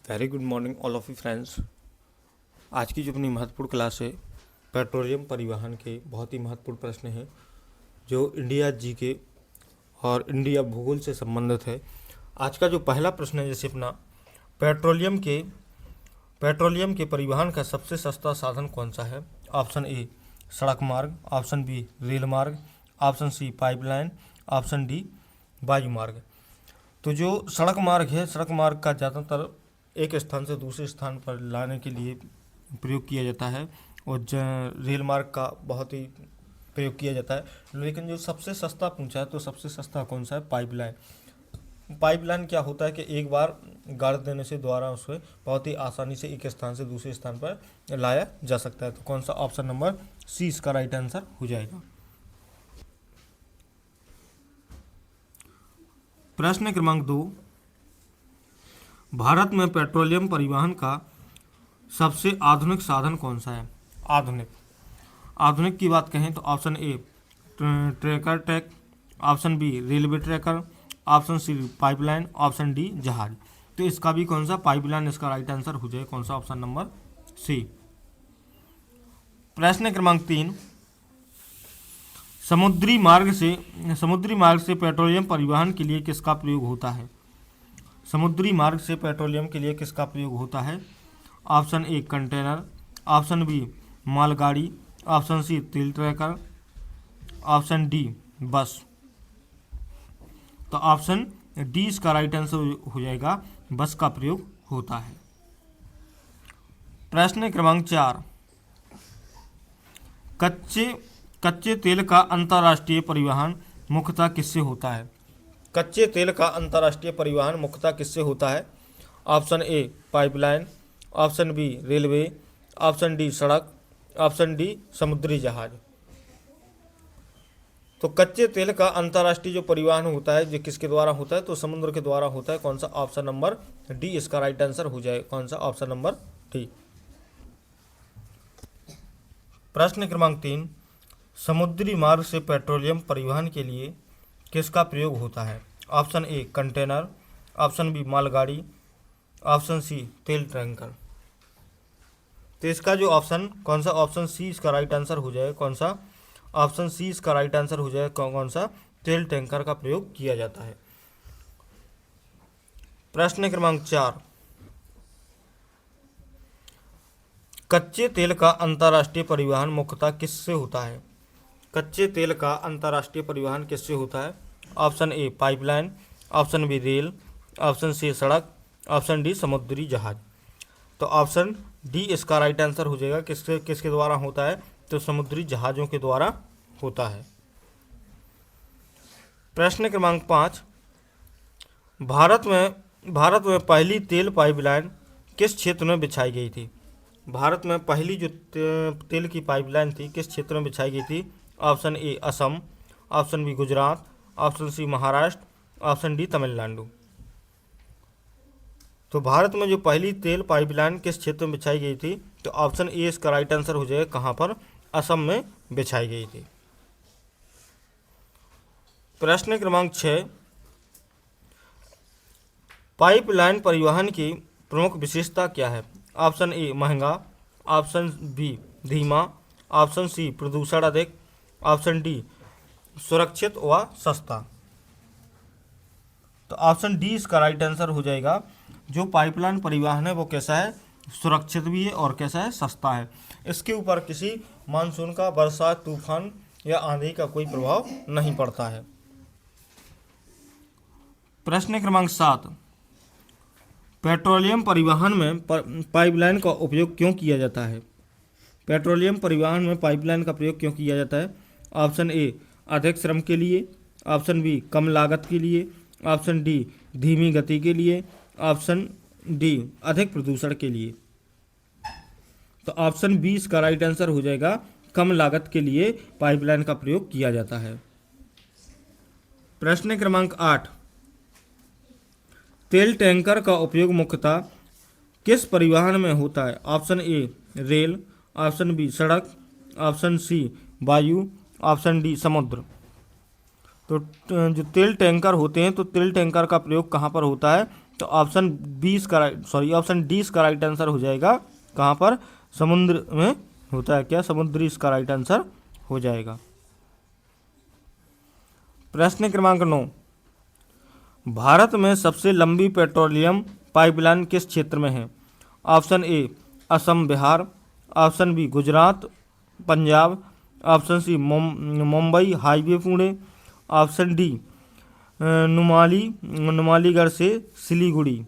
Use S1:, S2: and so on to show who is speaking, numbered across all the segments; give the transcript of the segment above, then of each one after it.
S1: Very good morning all of you friends. आज की जो अपनी महत्वपूर्ण क्लास है पेट्रोलियम परिवहन के बहुत ही महत्वपूर्ण प्रश्न हैं जो इंडिया जीके और इंडिया भूगोल से संबंधित है। आज का जो पहला प्रश्न है जैसे अपना पेट्रोलियम के परिवहन का सबसे सस्ता साधन कौन सा है। ऑप्शन ए सड़क मार्ग, ऑप्शन बी रेल मार्ग, option C pipeline, option D वायु मार्ग। तो जो सड़क मार्ग है, सड़क मार्ग का ज़्यादातर एक स्थान से दूसरे स्थान पर लाने के लिए प्रयोग किया जाता है और रेल मार्ग का बहुत ही प्रयोग किया जाता है। लेकिन जो सबसे सस्ता पूछा है तो सबसे सस्ता कौन सा है? पाइपलाइन। पाइपलाइन क्या होता है कि एक बार गाड़ देने से द्वारा उसे बहुत ही आसानी से एक स्थान से दूसरे स्थान पर लाया जा सकता है। तो कौन सा ऑप्शन नंबर सी इसका राइट आंसर हो जाएगा। प्रश्न क्रमांक 2, भारत में पेट्रोलियम परिवहन का सबसे आधुनिक साधन कौन सा है? आधुनिक की बात कहें तो option A tracker track, option B railway tracker, option C pipeline, option D जहाज। तो इसका भी कौन सा पाइपलाइन इसका राइट आंसर हो जाए। कौन सा? Option number C. प्रश्न क्रमांक 3, समुद्री मार्ग से पेट्रोलियम परिवहन के लिए किसका प्रयोग होता है? समुद्री मार्ग से पेट्रोलियम के लिए किसका प्रयोग होता है? Option A container, option B मालगाड़ी, ऑप्शन सी तेल ट्रैकर, ऑप्शन डी बस। तो ऑप्शन डी इसका राइट आंसर हो जाएगा, बस का प्रयोग होता है। प्रश्न क्रमांक 4, कच्चे तेल का अंतर्राष्ट्रीय परिवहन मुख्यतः किससे होता है? कच्चे तेल का अंतर्राष्ट्रीय परिवहन मुख्यतः किससे होता है? Option A pipeline, option B railway, option D सड़क, ऑप्शन डी समुद्री जहाज। तो कच्चे तेल का अंतर्राष्ट्रीय जो परिवहन होता है जो किसके द्वारा होता है? तो समुद्र के द्वारा होता है। कौन सा? ऑप्शन नंबर डी इसका राइट आंसर हो जाए। कौन सा? Option number D. प्रश्न क्रमांक 3, समुद्री मार्ग से पेट्रोलियम परिवहन के लिए किसका प्रयोग होता है? Option A container, option B मालगाड़ी, ऑप्शन सी तेल टैंकर। तो इसका जो ऑप्शन कौन सा? ऑप्शन सी इसका राइट आंसर हो जाए। कौन सा? ऑप्शन सी इसका राइट आंसर हो जाए। कौन सा? तेल टैंकर का प्रयोग किया जाता है। प्रश्न क्रमांक 4, कच्चे तेल का अंतर्राष्ट्रीय परिवहन मुख्यतः किससे होता है? कच्चे तेल का अंतर्राष्ट्रीय परिवहन किससे होता है? Option A pipeline, option B rail, option C सड़क, ऑप्शन डी समुद्री जहाज। तो ऑप्शन डी इसका राइट आंसर हो जाएगा। किसके द्वारा होता है? तो समुद्री जहाज़ों के द्वारा होता है। प्रश्न क्रमांक 5, भारत में पहली तेल पाइपलाइन किस क्षेत्र में बिछाई गई थी? भारत में पहली जो तेल की पाइपलाइन थी किस क्षेत्र में बिछाई गई थी? Option A Assam, option B Gujarat, option C Maharashtra, option D Tamil Nadu. तो भारत में जो पहली तेल पाइपलाइन किस क्षेत्र में बिछाई गई थी? तो ऑप्शन ए इसका राइट आंसर हो जाएगा। कहाँ पर? असम में बिछाई गई थी। प्रश्न क्रमांक 6, पाइपलाइन परिवहन की प्रमुख विशेषता क्या है? ऑप्शन ए महंगा, ऑप्शन बी धीमा, ऑप्शन सी प्रदूषण अधिक, ऑप्शन डी सुरक्षित व सस्ता। तो ऑप्शन डी इसका राइट आंसर हो जाएगा। जो पाइपलाइन परिवहन है वो कैसा है? सुरक्षित भी है और कैसा है? सस्ता है। इसके ऊपर किसी मानसून का, बरसात, तूफान या आंधी का कोई प्रभाव नहीं पड़ता है। प्रश्न क्रमांक 7, पेट्रोलियम परिवहन में पाइपलाइन का उपयोग क्यों किया जाता है? पेट्रोलियम परिवहन में पाइपलाइन का प्रयोग क्यों किया जाता है? ऑप्शन ए अधिक श्रम के लिए, ऑप्शन बी कम लागत के लिए, ऑप्शन डी धीमी गति के लिए, ऑप्शन डी अधिक प्रदूषण के लिए। तो ऑप्शन बी इसका राइट आंसर हो जाएगा। कम लागत के लिए पाइपलाइन का प्रयोग किया जाता है। प्रश्न क्रमांक 8, तेल टैंकर का उपयोग मुख्यतः किस परिवहन में होता है? Option A rail, option B सड़क, ऑप्शन सी वायु, ऑप्शन डी समुद्र। तो जो तेल टैंकर होते हैं तो तेल टैंकर का प्रयोग कहाँ पर होता है? तो ऑप्शन डी इसका राइट आंसर हो जाएगा। कहाँ पर? समुद्र में होता है क्या? समुद्री इसका राइट आंसर हो जाएगा। प्रश्न क्रमांक 9, भारत में सबसे लंबी पेट्रोलियम पाइपलाइन किस क्षेत्र में है? Option A Assam Bihar, option B Gujarat Punjab, option C Mumbai highway Pune, option D Numaligarh से सिलीगुड़ी।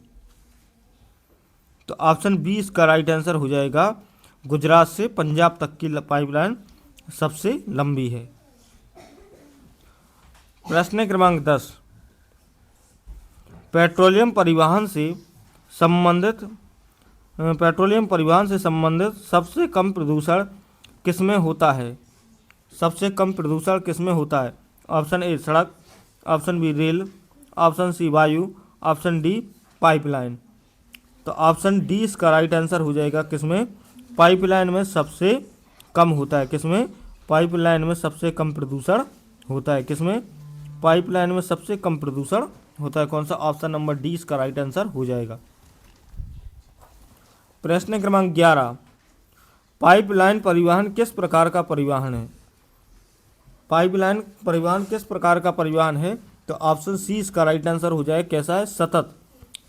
S1: तो ऑप्शन बी इसका राइट आंसर हो जाएगा। गुजरात से पंजाब तक की पाइपलाइन सबसे लंबी है। प्रश्न क्रमांक 10, पेट्रोलियम परिवहन से संबंधित सबसे कम प्रदूषण किसमें होता है? सबसे कम प्रदूषण किसमें होता है? ऑप्शन ए सड़क, option B rail, option C वायु, ऑप्शन डी पाइपलाइन। तो ऑप्शन डी इसका राइट आंसर हो जाएगा। किसमें? पाइपलाइन में सबसे कम होता है। किसमें? पाइपलाइन में सबसे कम प्रदूषण होता है। किसमें? पाइपलाइन में सबसे कम प्रदूषण होता है। कौन सा? ऑप्शन नंबर डी इसका राइट आंसर हो जाएगा। प्रश्न क्रमांक 11, पाइपलाइन परिवहन किस प्रकार का परिवहन है? पाइपलाइन परिवहन किस प्रकार का परिवहन है? तो ऑप्शन सी इसका राइट आंसर हो जाए। कैसा है? सतत।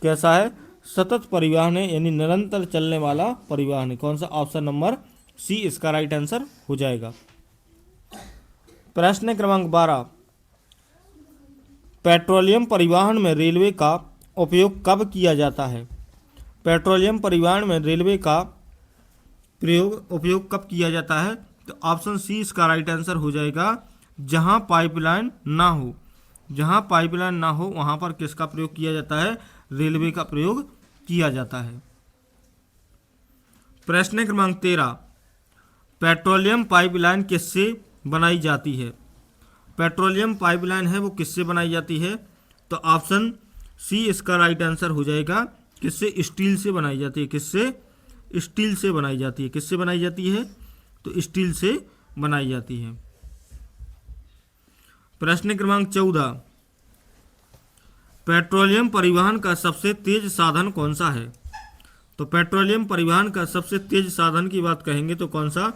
S1: कैसा है? सतत परिवहन है, यानी निरंतर चलने वाला परिवहन है। कौन सा? ऑप्शन नंबर सी इसका राइट आंसर हो जाएगा। प्रश्न क्रमांक 12, पेट्रोलियम परिवहन में रेलवे का उपयोग कब किया जाता है? पेट्रोलियम परिवहन में रेलवे का उपयोग कब किया जाता है? तो ऑप्शन सी इसका राइट आंसर हो जाएगा। जहां पाइपलाइन ना हो। जहां पाइपलाइन ना हो वहां पर किसका प्रयोग किया जाता है? रेलवे का प्रयोग किया जाता है। प्रश्न क्रमांक 13, पेट्रोलियम पाइपलाइन किससे बनाई जाती है? पेट्रोलियम पाइपलाइन है वो किससे बनाई जाती है? तो ऑप्शन सी इसका राइट आंसर हो जाएगा। किससे? स्टील से बनाई जाती है। किससे? स्टील से बनाई जाती है। किससे बनाई जाती है? तो स्टील से बनाई जाती है। प्रश्न क्रमांक 14, पेट्रोलियम परिवहन का सबसे तेज साधन कौन सा है? तो पेट्रोलियम परिवहन का सबसे तेज साधन की बात कहेंगे तो कौन सा?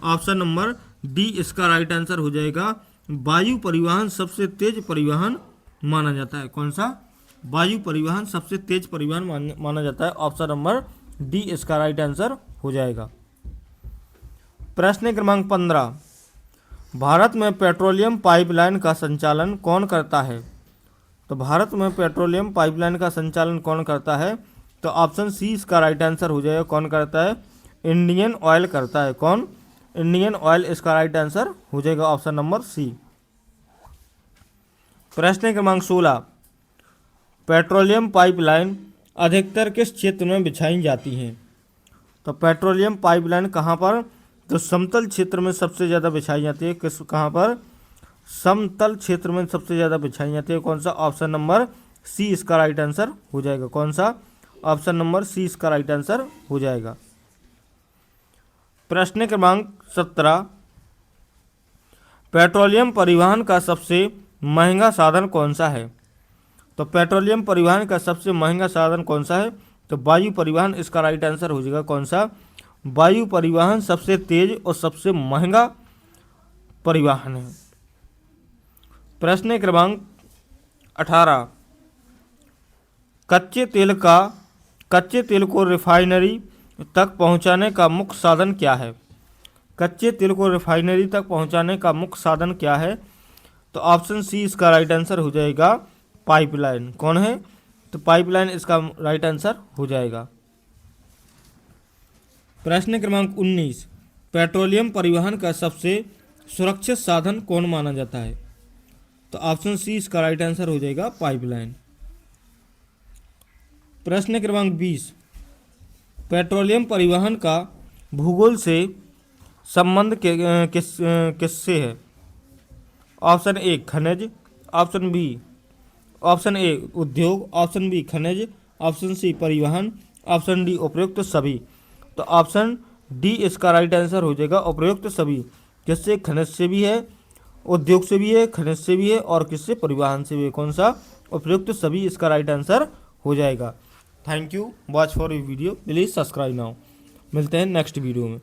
S1: ऑप्शन नंबर डी इसका राइट आंसर हो जाएगा। वायु परिवहन सबसे तेज परिवहन माना जाता है। कौन सा? वायु परिवहन सबसे तेज परिवहन माना जाता है। ऑप्शन नंबर डी इसका राइट आंसर हो जाएगा। प्रश्न क्रमांक 15, भारत में पेट्रोलियम पाइपलाइन का संचालन कौन करता है? तो भारत में पेट्रोलियम पाइपलाइन का संचालन कौन करता है? तो ऑप्शन सी इसका राइट आंसर हो जाएगा। कौन करता है? इंडियन ऑयल करता है। कौन? इंडियन ऑयल इसका राइट आंसर हो जाएगा। Option number C. प्रश्न क्रमांक 16, पेट्रोलियम पाइपलाइन अधिकतर किस क्षेत्र में बिछाई जाती हैं? तो पेट्रोलियम पाइपलाइन कहाँ पर? तो समतल क्षेत्र में सबसे ज़्यादा बिछाई जाती है। किस? कहाँ पर? समतल क्षेत्र में सबसे ज़्यादा बिछाई जाती है। कौन सा? ऑप्शन नंबर सी इसका राइट आंसर हो जाएगा। कौन सा? ऑप्शन नंबर सी इसका राइट आंसर हो जाएगा। प्रश्न क्रमांक 17, पेट्रोलियम परिवहन का सबसे महंगा साधन कौन सा है? तो पेट्रोलियम परिवहन का सबसे महंगा साधन कौन सा है? तो वायु परिवहन इसका राइट आंसर हो जाएगा। कौन सा? वायु परिवहन सबसे तेज और सबसे महंगा परिवहन है। प्रश्न क्रमांक 18, कच्चे तेल को रिफाइनरी तक पहुंचाने का मुख्य साधन क्या है? कच्चे तेल को रिफाइनरी तक पहुंचाने का मुख्य साधन क्या है? तो ऑप्शन सी इसका राइट आंसर हो जाएगा। पाइपलाइन। कौन है? तो पाइपलाइन इसका राइट आंसर हो जाएगा। प्रश्न क्रमांक 19, पेट्रोलियम परिवहन का सबसे सुरक्षित साधन कौन माना जाता है? तो ऑप्शन सी इसका राइट आंसर हो जाएगा। पाइपलाइन। प्रश्न क्रमांक 20, पेट्रोलियम परिवहन का भूगोल से संबंध किससे है? ऑप्शन ए खनिज, ऑप्शन ए उद्योग, ऑप्शन बी खनिज, ऑप्शन सी परिवहन, ऑप्शन डी उपयुक्त सभी। तो ऑप्शन डी इसका राइट आंसर हो जाएगा। उपयुक्त सभी। किससे? खनिज से भी है, उद्योग से भी है, खनिज से भी है और किससे? परिवहन से भी है। कौन सा? उपयुक्त सभी इसका राइट आंसर हो जाएगा। Thank you, watch for you video, please subscribe now. मिलते हैं नेक्स्ट वीडियो में।